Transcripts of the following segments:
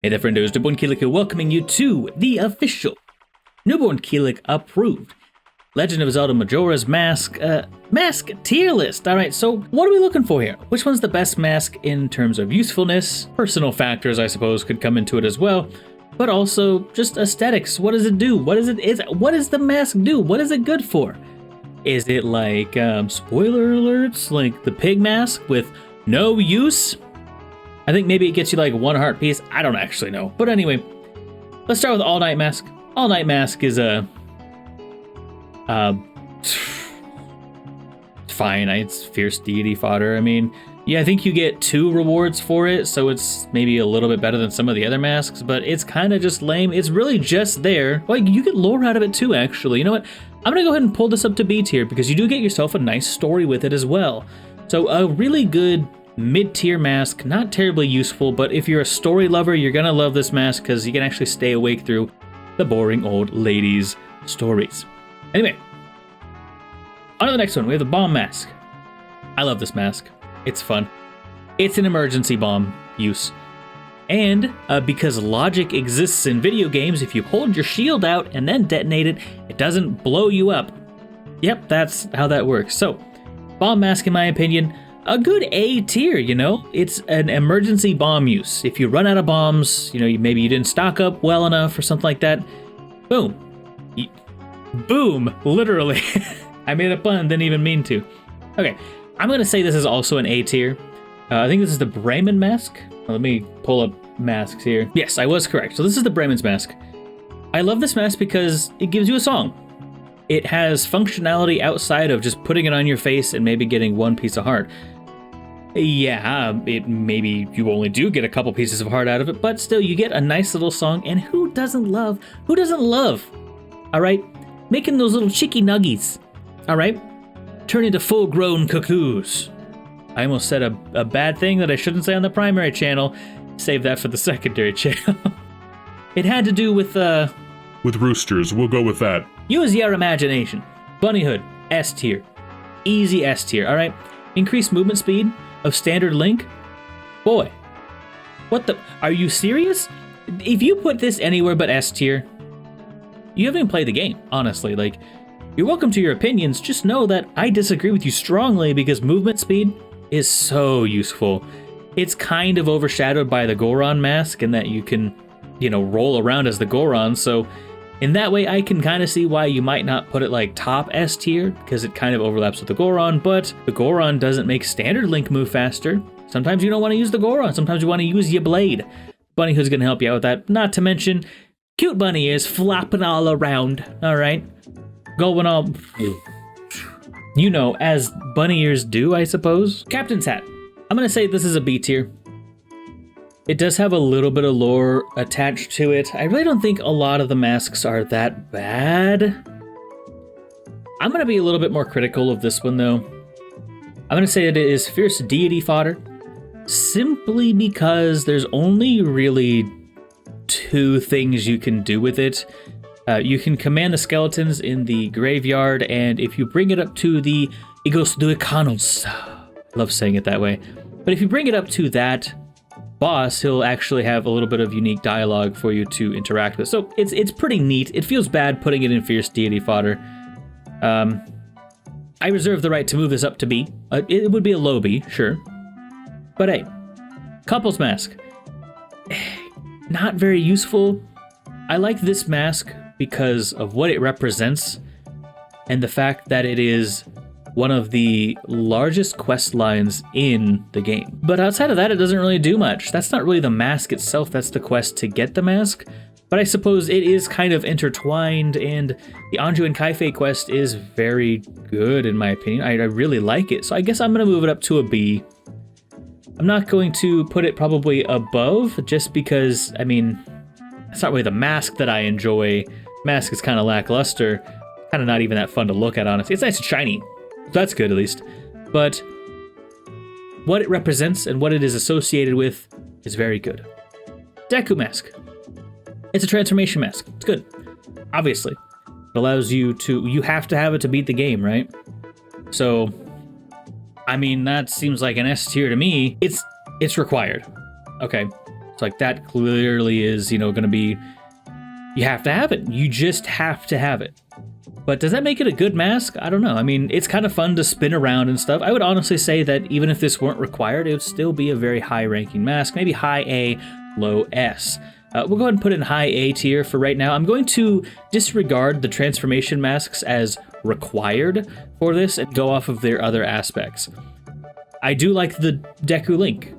Hey there friendos, Newbornkilik here, welcoming you to the official Newbornkilik approved Legend of Zelda Majora's Mask tier list. Alright, so what are we looking for here? Which one's the best mask in terms of usefulness? Personal factors, I suppose, could come into it as well, but also just aesthetics. What does it do? What does the mask do? What is it good for? Is it like, spoiler alerts, like the pig mask with no use? I think maybe it gets you like one heart piece. I don't actually know. But anyway, let's start with All Night Mask. All Night Mask is a fine. It's fierce deity fodder. I mean, yeah, I think you get 2 rewards for it, so it's maybe a little bit better than some of the other masks, but it's kind of just lame. It's really just there. Well, you get lore out of it too, actually. You know what? I'm gonna go ahead and pull this up to B tier because you do get yourself a nice story with it as well. So a really good mid-tier mask, not terribly useful, but if you're a story lover, you're gonna love this mask because you can actually stay awake through the boring old ladies' stories. Anyway, on to the next one. We have the Bomb Mask. I love this mask. It's fun. It's an emergency bomb use. And because logic exists in video games, if you hold your shield out and then detonate it, it doesn't blow you up. Yep, that's how that works. So, Bomb Mask, in my opinion, a good A tier, you know? It's an emergency bomb use. If you run out of bombs, you know, maybe you didn't stock up well enough or something like that, boom. Boom, literally. I made a pun, didn't even mean to. Okay, I'm gonna say this is also an A tier. I think this is the Bremen Mask. Let me pull up masks here. Yes, I was correct. So this is the Bremen Mask. I love this mask because it gives you a song. It has functionality outside of just putting it on your face and maybe getting 1 piece of heart. Yeah, maybe you only do get a couple pieces of heart out of it, but still you get a nice little song, and who doesn't love, all right, making those little chicky nuggies, all right, turn into full-grown cuckoos. I almost said a bad thing that I shouldn't say on the primary channel. Save that for the secondary channel. It had to do with roosters, we'll go with that. Use your imagination. Bunny Hood, S tier. Easy S tier, all right? Increased movement speed of standard Link? Boy, what the? Are you serious? If you put this anywhere but S tier, you haven't even played the game, honestly. Like, you're welcome to your opinions. Just know that I disagree with you strongly because movement speed is so useful. It's kind of overshadowed by the Goron Mask in that you can, you know, roll around as the Goron, so in that way, I can kind of see why you might not put it like top S tier, because it kind of overlaps with the Goron, but the Goron doesn't make standard Link move faster. Sometimes you don't want to use the Goron, sometimes you want to use your blade. Bunny Hood's going to help you out with that, not to mention cute bunny ears flopping all around, alright? Going all, you know, as bunny ears do, I suppose. Captain's Hat. I'm going to say this is a B tier. It does have a little bit of lore attached to it. I really don't think a lot of the masks are that bad. I'm going to be a little bit more critical of this one, though. I'm going to say that it is fierce deity fodder, simply because there's only really 2 things you can do with it. You can command the skeletons in the graveyard, and if you bring it up to the Igos Duecanos, I love saying it that way, but if you bring it up to that boss, he'll actually have a little bit of unique dialogue for you to interact with. So it's pretty neat. It feels bad putting it in fierce deity fodder. I reserve the right to move this up to B. It would be a low B, sure. But hey, Couple's Mask. Not very useful. I like this mask because of what it represents and the fact that it is one of the largest quest lines in the game. But outside of that, it doesn't really do much. That's not really the mask itself, that's the quest to get the mask. But I suppose it is kind of intertwined, and the Anju and Kaifei quest is very good in my opinion. I really like it, so I guess I'm gonna move it up to a B. I'm not going to put it probably above, just because, I mean, it's not really the mask that I enjoy. Mask is kind of lackluster, kind of not even that fun to look at, honestly. It's nice and shiny. That's good, at least. But what it represents and what it is associated with is very good. Deku Mask. It's a transformation mask. It's good. Obviously. It allows you to... You have to have it to beat the game, right? So, I mean, that seems like an S tier to me. It's required. Okay. It's like that clearly is, you know, going to be, you have to have it. You just have to have it. But does that make it a good mask? I don't know. I mean, it's kind of fun to spin around and stuff. I would honestly say that even if this weren't required, it would still be a very high-ranking mask, maybe high A, low S. We'll go ahead and put in high A tier for right now. I'm going to disregard the transformation masks as required for this and go off of their other aspects. I do like the Deku Link.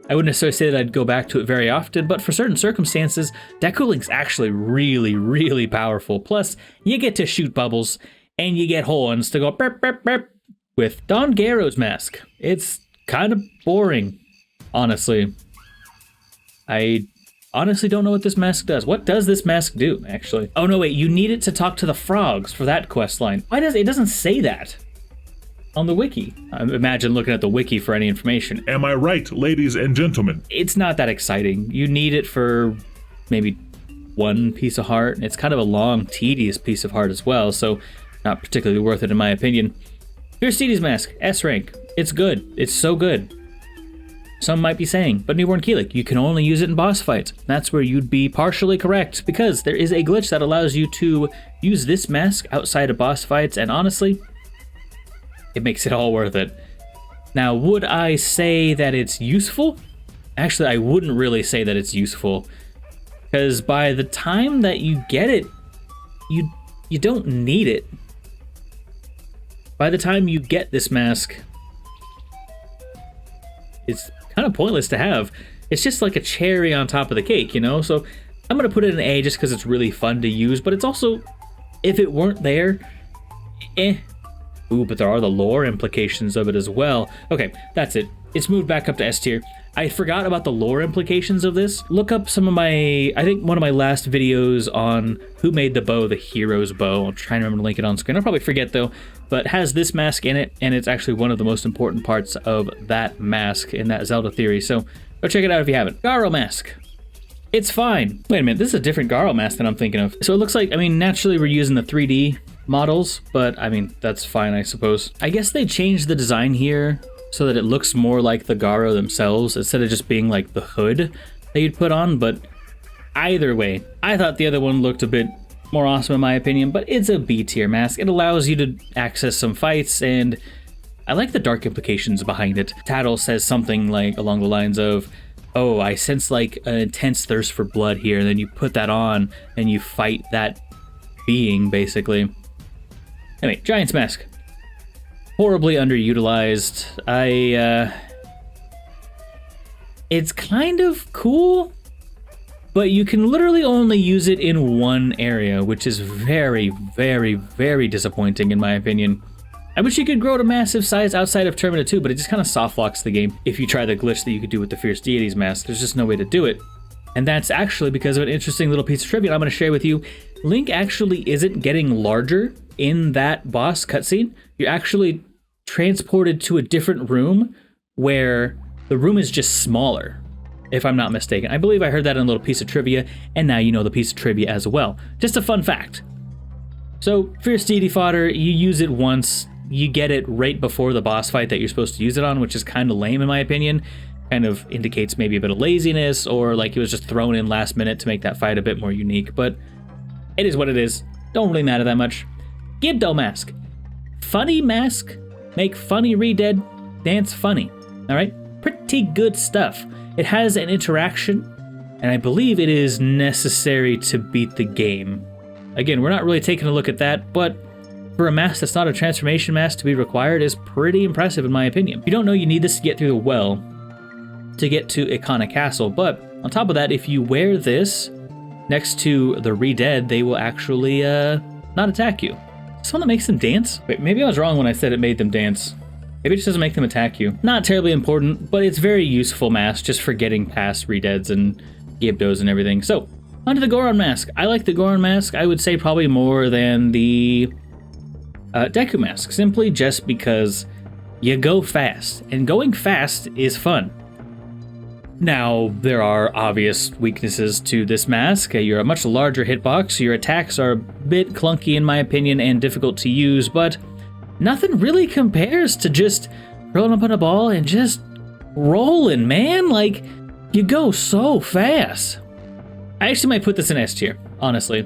I wouldn't necessarily say that I'd go back to it very often, but for certain circumstances, Deku Link's actually really, really powerful. Plus, you get to shoot bubbles, and you get horns to go burp, burp, burp with Don Garo's mask. It's kind of boring, honestly. I honestly don't know what this mask does. What does this mask do, actually? Oh, no, wait, you need it to talk to the frogs for that quest line. Why does it doesn't say that on the wiki? I imagine looking at the wiki for any information. Am I right, ladies and gentlemen? It's not that exciting. You need it for maybe one piece of heart. It's kind of a long, tedious piece of heart as well, so not particularly worth it in my opinion. Here's Deity's mask, S rank. It's good. It's so good. Some might be saying, but Newbornkilik, you can only use it in boss fights. That's where you'd be partially correct, because there is a glitch that allows you to use this mask outside of boss fights, and honestly, it makes it all worth it. Now, would I say that it's useful? Actually, I wouldn't really say that it's useful, because by the time that you get it, you don't need it. By the time you get this mask, it's kind of pointless to have. It's just like a cherry on top of the cake, you know? So I'm gonna put it in A just because it's really fun to use, but it's also, if it weren't there, Ooh, but there are the lore implications of it as well. Okay, that's it. It's moved back up to S tier. I forgot about the lore implications of this. Look up some of my, I think one of my last videos on who made the bow, the hero's bow. I'm trying to remember to link it on screen. I'll probably forget though, but has this mask in it, and it's actually one of the most important parts of that mask in that Zelda theory. So go check it out if you haven't. Garo Mask. It's fine. Wait a minute, this is a different Garo Mask than I'm thinking of. So it looks like, I mean, naturally we're using the 3D models, but I mean, that's fine, I suppose. I guess they changed the design here so that it looks more like the Garo themselves instead of just being like the hood that you'd put on, but either way, I thought the other one looked a bit more awesome in my opinion, but it's a B tier mask. It allows you to access some fights, and I like the dark implications behind it. Tattle says something like along the lines of, oh, I sense like an intense thirst for blood here, and then you put that on and you fight that being, basically. Anyway, Giant's Mask. Horribly underutilized. It's kind of cool, but you can literally only use it in one area, which is very, very, very disappointing in my opinion. I wish you could grow to massive size outside of Termina 2, but it just kind of soft locks the game. If you try the glitch that you could do with the Fierce Deities mask, there's just no way to do it. And that's actually because of an interesting little piece of trivia I'm going to share with you. Link actually isn't getting larger in that boss cutscene. You're actually transported to a different room where the room is just smaller, if I'm not mistaken. I believe I heard that in a little piece of trivia, and now you know the piece of trivia as well. Just a fun fact. So, Fierce Deity Fodder, you use it once, you get it right before the boss fight that you're supposed to use it on, which is kind of lame in my opinion. Kind of indicates maybe a bit of laziness, or like it was just thrown in last minute to make that fight a bit more unique, but it is what it is. Don't really matter that much. Gibdo Mask. Funny mask, make funny re-dead, dance funny. Alright? Pretty good stuff. It has an interaction, and I believe it is necessary to beat the game. Again, we're not really taking a look at that, but for a mask that's not a transformation mask to be required is pretty impressive in my opinion. You don't know you need this to get through the well to get to Ikana Castle, but on top of that, if you wear this next to the re-dead, they will actually not attack you. Someone that makes them dance? Wait, maybe I was wrong when I said it made them dance. Maybe it just doesn't make them attack you. Not terribly important, but it's very useful mask just for getting past re-deads and Gibdos and everything. So, onto the Goron Mask. I like the Goron Mask, I would say probably more than the Deku Mask, simply just because you go fast, and going fast is fun. Now, there are obvious weaknesses to this mask. You're a much larger hitbox, your attacks are a bit clunky in my opinion and difficult to use, but nothing really compares to just rolling up on a ball and just rolling, man. Like, You go so fast. I actually might put this in S tier, honestly.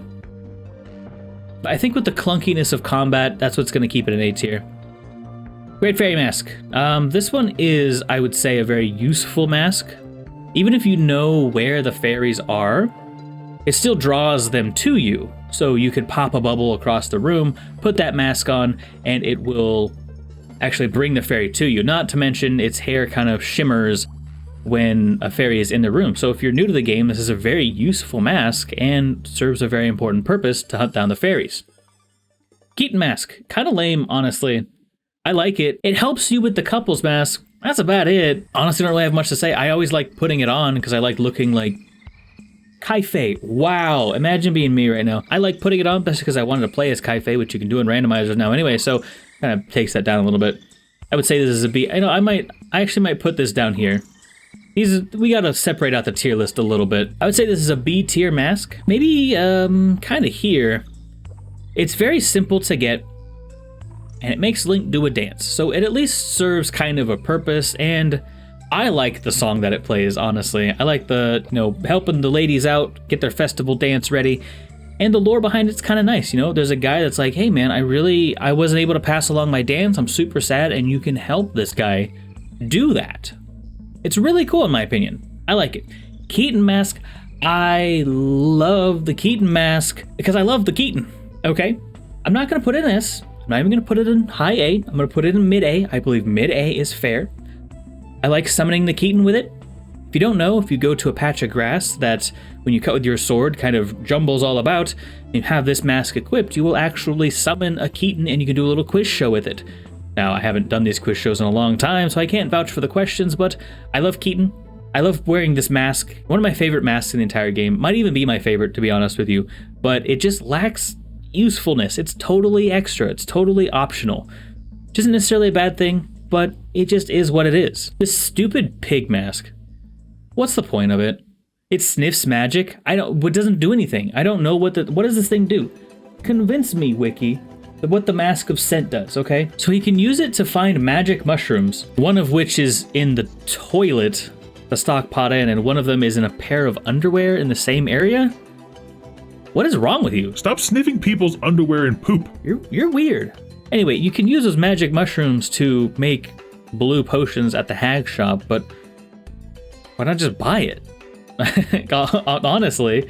But I think with the clunkiness of combat, that's what's going to keep it in A tier. Great Fairy Mask. This one is, I would say, a very useful mask. Even if you know where the fairies are, it still draws them to you. So you could pop a bubble across the room, put that mask on, and it will actually bring the fairy to you. Not to mention its hair kind of shimmers when a fairy is in the room. So if you're new to the game, this is a very useful mask and serves a very important purpose to hunt down the fairies. Keaton Mask. Kind of lame, honestly. I like it. It helps you with the couples mask. That's about it. Honestly, don't really have much to say. I always like putting it on because I like looking like Kai-Fei. Wow, imagine being me right now. I like putting it on especially because I wanted to play as Kai-Fei, which you can do in randomizers now anyway, so kind of takes that down a little bit. I would say this is a B. I know I actually might put this down here. We gotta separate out the tier list a little bit. I would say this is a B tier mask. Maybe kind of here. It's very simple to get, and it makes Link do a dance. So it at least serves kind of a purpose, and I like the song that it plays, honestly. I like the, helping the ladies out, get their festival dance ready. And the lore behind it's kind of nice, There's a guy that's like, hey man, I wasn't able to pass along my dance, I'm super sad, and you can help this guy do that. It's really cool in my opinion. I like it. Keaton Mask. I love the Keaton Mask because I love the Keaton, okay? I'm not gonna put it in S. I'm not even going to put it in high A. I'm going to put it in mid A. I believe mid A is fair. I like summoning the Keaton with it. If you don't know, if you go to a patch of grass that when you cut with your sword kind of jumbles all about, and you have this mask equipped, you will actually summon a Keaton and you can do a little quiz show with it. Now, I haven't done these quiz shows in a long time, so I can't vouch for the questions, but I love Keaton. I love wearing this mask. One of my favorite masks in the entire game. Might even be my favorite, to be honest with you, but it just lacks usefulness. It's totally extra. It's totally optional. Which isn't necessarily a bad thing, but it just is what it is. This stupid pig mask. What's the point of it? It sniffs magic. It doesn't do anything. I don't know what does this thing do? Convince me, Wiki, of what the Mask of Scent does, okay? So he can use it to find magic mushrooms, one of which is in the toilet, the stock pot in, and one of them is in a pair of underwear in the same area? What is wrong with you? Stop sniffing people's underwear and poop. You're weird. Anyway, you can use those magic mushrooms to make blue potions at the hag shop, but why not just buy it? Honestly,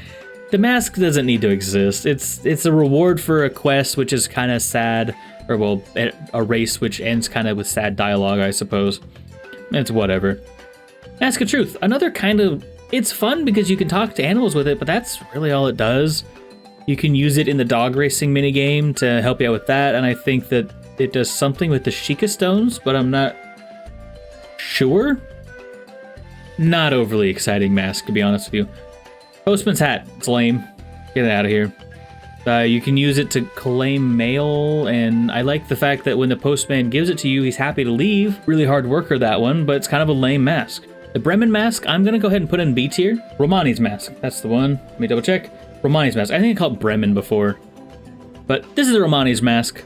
the mask doesn't need to exist. It's a reward for a quest, which is kind of sad, or well, a race which ends kind of with sad dialogue, I suppose. It's whatever. Mask of Truth, another kind of, it's fun because you can talk to animals with it, but that's really all it does. You can use it in the dog racing minigame to help you out with that, and I think that it does something with the Sheikah stones, but I'm not sure. Not overly exciting mask, to be honest with you. Postman's Hat, it's lame. Get it out of here. You can use it to claim mail, and I like the fact that when the postman gives it to you, he's happy to leave. Really hard worker, that one, but it's kind of a lame mask. The Bremen Mask, I'm gonna go ahead and put in B tier. Romani's Mask, that's the one. Let me double check. Romani's Mask, I think I called Bremen before. But this is the Romani's Mask.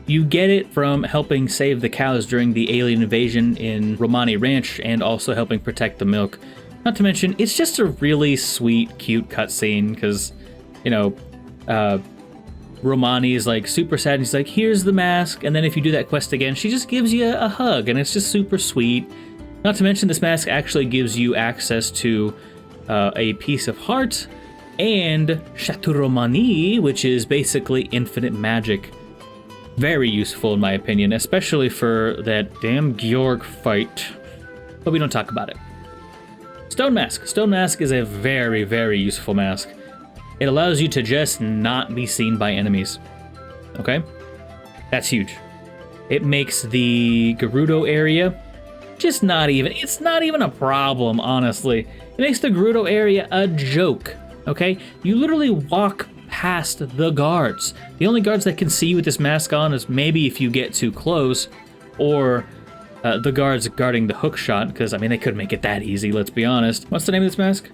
You get it from helping save the cows during the alien invasion in Romani Ranch and also helping protect the milk. Not to mention, it's just a really sweet, cute cutscene because, Romani is like super sad and he's like, here's the mask. And then if you do that quest again, she just gives you a hug and it's just super sweet. Not to mention, this mask actually gives you access to a piece of heart and Chateau Romani, which is basically infinite magic. Very useful in my opinion, especially for that damn Georg fight. But we don't talk about it. Stone Mask. Stone Mask is a very, very useful mask. It allows you to just not be seen by enemies. Okay? That's huge. It makes the Gerudo area just it's not even a problem, honestly. It makes the Gerudo area a joke. Okay? You literally walk past the guards. The only guards that can see you with this mask on is maybe if you get too close, or the guards guarding the hook shot, because, they could make it that easy, let's be honest. What's the name of this mask?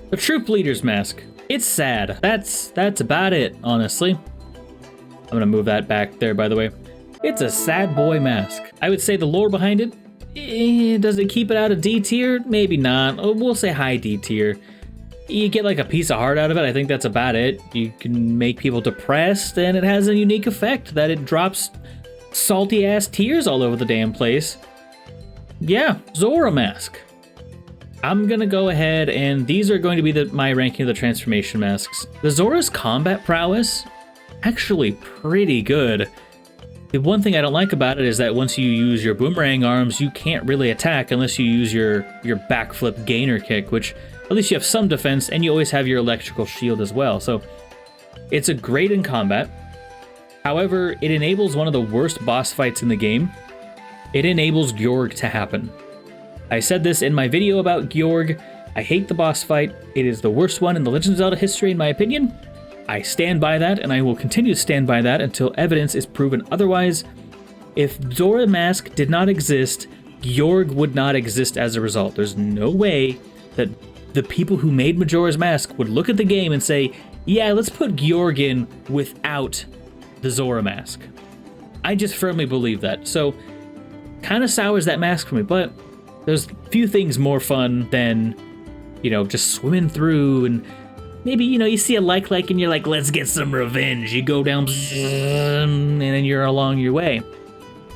The Troop Leader's Mask. It's sad. That's about it, honestly. I'm gonna move that back there, by the way. It's a sad boy mask. I would say the lore behind it Does it keep it out of D tier? Maybe not. We'll say high D tier. You get like a piece of heart out of it. I think that's about it. You can make people depressed, and it has a unique effect that it drops salty ass tears all over the damn place. Yeah, Zoro Mask. I'm gonna go ahead, and these are going to be my ranking of the transformation masks. The Zoro's combat prowess, actually pretty good. The one thing I don't like about it is that once you use your boomerang arms, you can't really attack unless you use your backflip gainer kick, which at least you have some defense, and you always have your electrical shield as well. So it's a great in combat. However, it enables one of the worst boss fights in the game. It enables Gyorg to happen. I said this in my video about Gyorg. I hate the boss fight. It is the worst one in the Legend of Zelda history, in my opinion. I stand by that, and I will continue to stand by that until evidence is proven otherwise. If Zoro Mask did not exist, Gyorg would not exist as a result. There's no way that the people who made Majora's Mask would look at the game and say, yeah, let's put Gyorg in without the Zoro Mask. I just firmly believe that. So, kind of sours that mask for me, but there's few things more fun than, just swimming through, and maybe, you see a like, and you're like, let's get some revenge. You go down, and then you're along your way.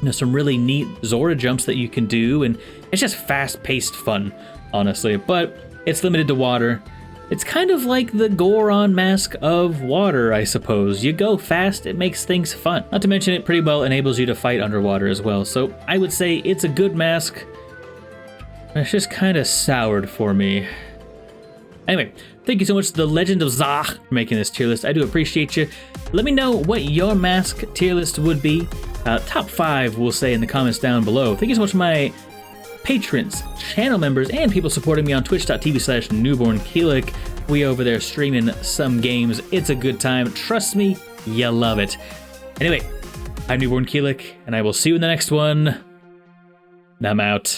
There's some really neat Zora jumps that you can do, and it's just fast-paced fun, honestly, but it's limited to water. It's kind of like the Goron Mask of water, I suppose. You go fast, it makes things fun. Not to mention it pretty well enables you to fight underwater as well, so I would say it's a good mask. It's just kind of soured for me. Anyway, thank you so much to the Legend of Zah for making this tier list. I do appreciate you. Let me know what your mask tier list would be. Top 5, we'll say in the comments down below. Thank you so much to my patrons, channel members, and people supporting me on twitch.tv/Newbornkilik. We over there streaming some games. It's a good time. Trust me, you love it. Anyway, I'm Newbornkilik, and I will see you in the next one. I'm out.